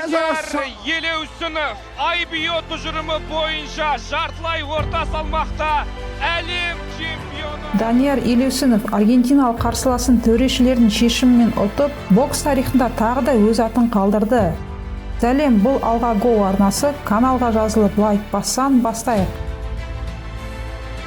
Данияр Елеусінов IBO тұжырымы бойынша жартылай орта салмақта әлем чемпионы. Данияр Елеусінов аргентиналық қарсыласын төрешілердің шешімімен ұтып, бокс тарихында тағы да өз атын қалдырды. Сәлем, бұл Алға Го арнасы, каналға жазылып лайк бассан бастайық.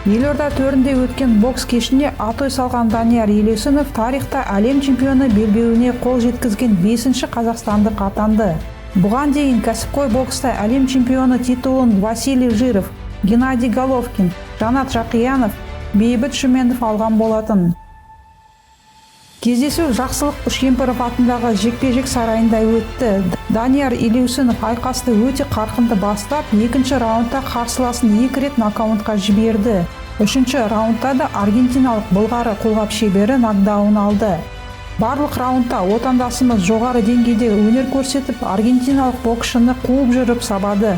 Елорда төрінде өткен бокс кешінде атой салған Данияр Елеусінов тарихта әлем чемпионы белбеуіне қол жеткізген 5-ші қазақстандық атанды. Бұған дейін кәсіпқой бокста әлем чемпионы титулын Василий Жиров, Геннадий Головкин, Жанат Жақиянов, Бейбіт Шүменов алған болатын. Кездесу Жақсылық Үшкемпіров атындағы жекпе-жек сарайында өтті. Данияр Елеусінов айқасты өте қарқынды бастап, екінші раундта қарсыласын 2 рет нокаутқа жіберді. Үшінші раундта да аргентиналық былғары қолғап шебері нокдаун алды. Барлық раундта отандасымыз жоғары деңгейде өнер көрсетіп, аргентиналық боксшыны қуып жүріп сабады.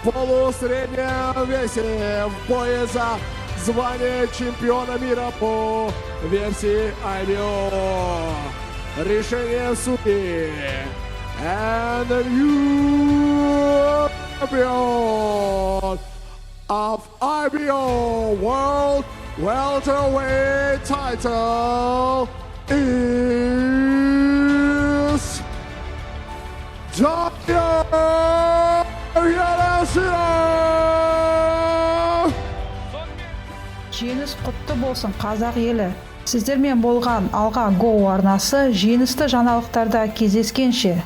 В полусреднем весе в бое за звание чемпиона мира по версии IBO. Решение судьи. And the new champion of IBO World Welterweight title is Danияр Елеусінов. Жеңіс құтты болсын қазақ елі. Сіздермен болған Алға Го арнасы жеңісті жаңалықтарда кездескенше.